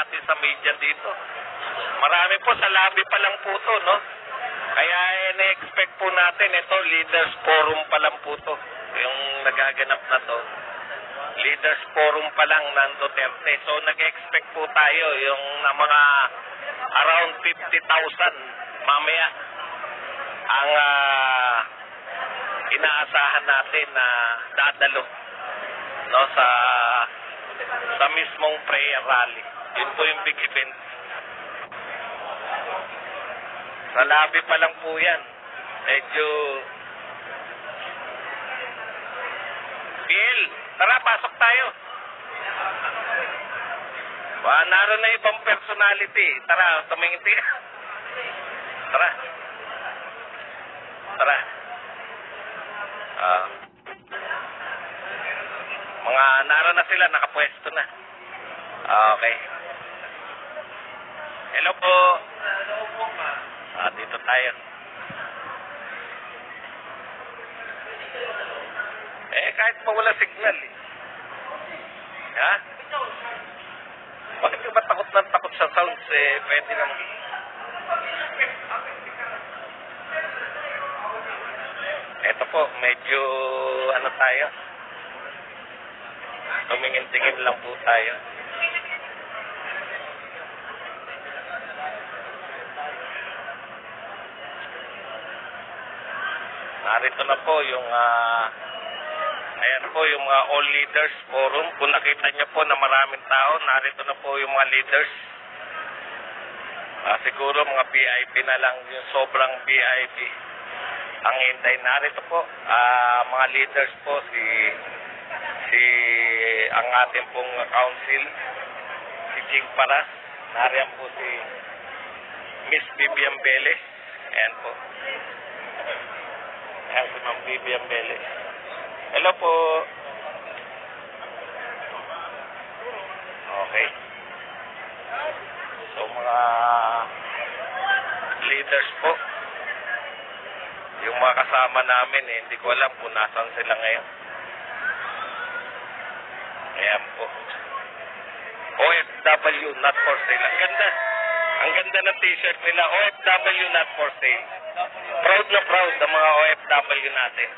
natin sa media dito. Marami po sa lobby pa lang po to, no? Kaya na-expect po natin ito, Leaders Forum pa lang po to. Yung nagaganap na to. Leaders Forum pa lang ng Duterte. So nag-expect po tayo yung na mga around 50,000 mamaya ang inaasahan natin na dadalo, no, sa mismong prayer rally. Yun po yung big event. Sa lobby pa lang po yan. Medyo Bill, tara, pasok tayo. Naroon na ibang personality. Tara, tumingin. Tara. Tara. Mga naroon na sila, nakapwesto na. Okay. Hello po. Dito tayo. Kahit pa wala signal eh. Ha? Bakit ka ba takot sa sounds eh? Pwede naman. Eto po, medyo ano tayo? Tumingin-tingin lang po tayo. Narito na po yung ayan po yung mga All Leaders Forum. Kung nakita niyo po na maraming tao, narito na po yung mga leaders. Siguro mga VIP na lang, yung sobrang VIP ang hintay. Narito po mga leaders po, ang ating pong council, si Jing Paras. Nariyan po si Miss Vivian Velez. Ayan po. Ayan si Ma'am Vivian Velez. Hello po. Okay. So mga leaders po, yung mga kasama namin hindi ko alam kung nasan sila ngayon. Ayan po. OFW, not for sale. Ang ganda ng t-shirt nila, OFW, not for sale. Proud na proud ang mga OFW natin.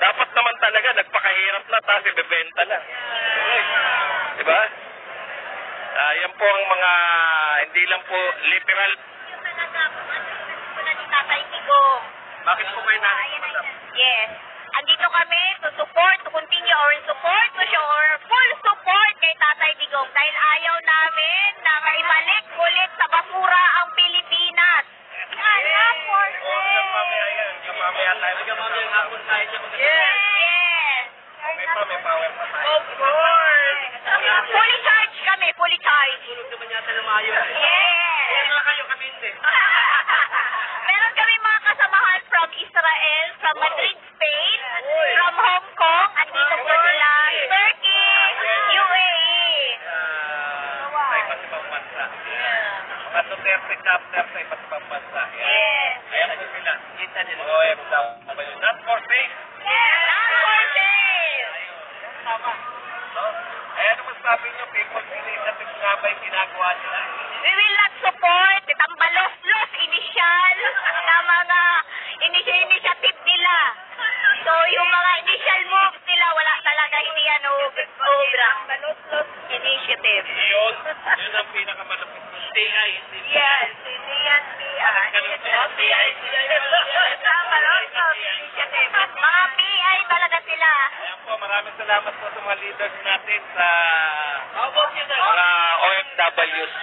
Dapat naman talaga, nagpakahirap na, tapos ibebenta lang. Diba? Yan po ang mga, hindi lang po literal. Bakit po kayo natin? Yes. Andito kami to support, to continue our support, to show our full support kay Tatay Digong dahil ayaw namin na maibalik ulit sa basura ang Pilipinas. Not for sale. Mamaya tayo. Yes. May power pa tayo. Of course. Fully charged kami, fully charged. Tulog naman yata ng mayo. Yes. Kaya mga kayo kami hindi. Meron kami mga kasamahan from Israel, from Madrid, Spain, from Hong Kong, at dito po sila, Turkey, UAE. Sa iba't ibang bansa. Mga Duterte chapter sa iba't ibang bansa. Yes. Ayan po sila. Kita nila. OFW. Not for sale. Not for sale. Tama. No? Ayan naman sabi nyo, People's Initiative nga ba yung ginagawa nila? We will not support itang balos-los initial na mga initiative nila. So, yung mga initial moves nila, wala talaga, hindi yan obra. Balos-los initiative. Yun ang pinakamalapit. TI. Yes, hindi yan PI. PI. Balos-los initiative. Mga PI talaga sila. Ayan po, maraming salamat po sa mga leaders natin sa mga OFWs.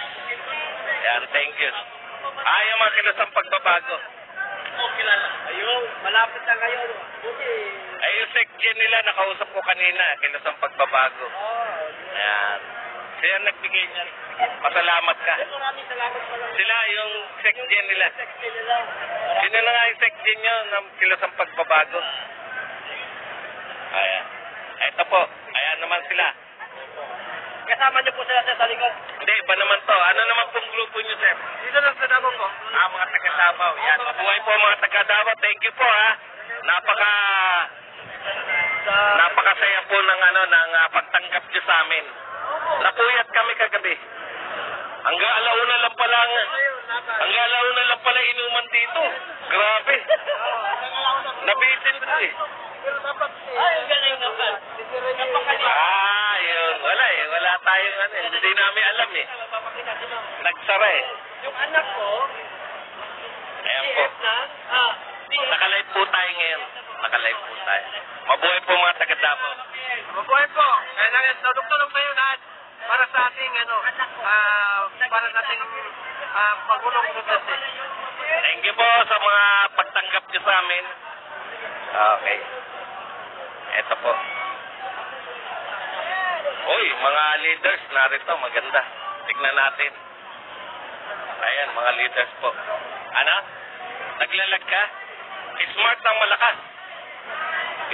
Ayan, thank you. Yung mga kilusang pagbabago. Ayun, malapit na kayo. Yung section nila, nakausap ko kanina, kilusang pagbabago. Ayan. Sila nagbigay niyan. Pasalamat ka. Maraming salamat pala. Sila yung section nila. Section nila. Sino na nga yung section nyo ng kilusang pagbabago? Ayan. Ito po. Ayan naman sila. Kasama niyo po sila sa likod. Hindi, iba naman to. Ano naman pong grupo nyo, sir? Dito lang sa Davao ko. Mga taga-Davao. Yan. Mabuhay po mga taga-Davao. Thank you po, ha. Napakasaya po ng pagtanggap nyo sa amin. Napuyat kami kagabi. Hanggang alauna lang pala inuman dito. Grabe. Nabitin ko eh. Ay, galing naman. Yun. Wala eh. Wala tayong ano eh. Hindi namin alam eh. Nagsara eh. Yung anak ko, Ayan po. Nakalive po tayo ngayon. Nakalive po tayo. Mabuhay po mga taga-Davao. mabuhay po. Kaya lang, nadugtulong tayo lahat para sa ating, para sa ating Pangulong Duterte. Thank you po sa mga pagtanggap niyo sa amin. Okay. Eto po. Uy, mga leaders narito. Maganda. Tignan natin. Ayan, mga leaders po. Ano? Naglalag ka? Smart ang malakas.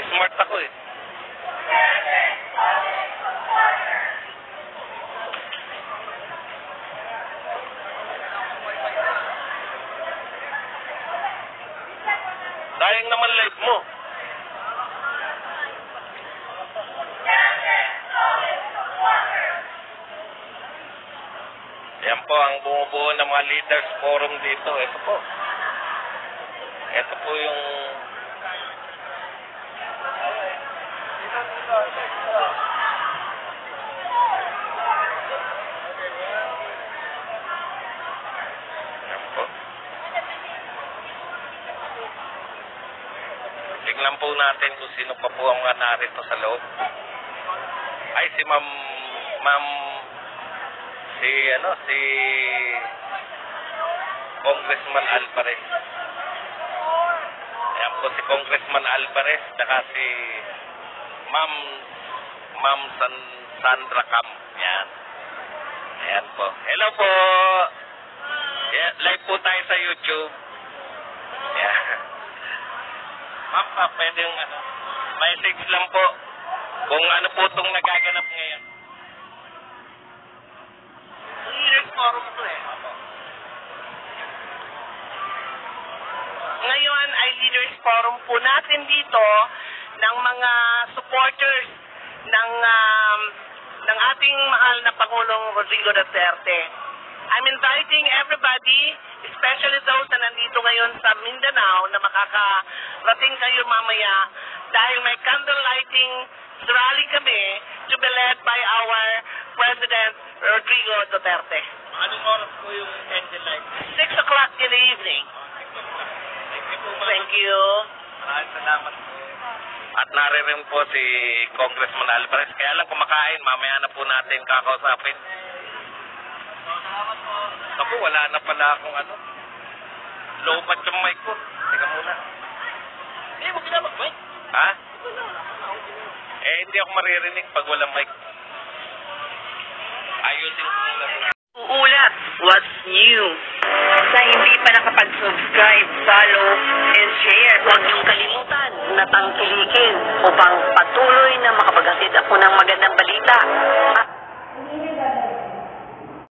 Smart ako eh. Sayang naman live mo. Yan po ang bumubuo ng mga leaders forum dito. Ito po. Ito po yung yan po. Tingnan po natin kung sino pa po ang mga narito sa loob. Ay, si si Congressman Alvarez. Ayan po si Congressman Alvarez, saka si Ma'am Sandra Cam. Yan. Ayan po. Hello po. Yeah, live po tayo sa YouTube. Yeah. Ma'am, pwede yung message lang po kung ano po itong nagaganap ngayon. Leaders Forum to eh. Ngayon ay Leaders Forum po natin dito ng mga supporters ng ating mahal na Pangulong Rodrigo Duterte. I'm inviting everybody, especially those na nandito ngayon sa Mindanao, na makakarating kayo mamaya dahil may candle lighting rally kami to be led by our President Rodrigo Duterte. Anong oras po yung candle light? 6 o'clock in the evening. Thank you. Maraming salamat po. At naririn po si Congressman Alvarez. Kaya lang kumakain, mamaya na po natin kakausapin. Salamat po. Ako, wala na pala akong low bat yung mic ko. Teka muna. Hindi mo kinamag-mic. Ha? Hindi ako maririnig pag walang mic. Ayusin ko muna. Uulat, what's new? Sa hindi pa nakapag-subscribe, follow, and share. Huwag niyong kalimutan na tangkilikin upang patuloy na makapaghatid ako ng magandang balita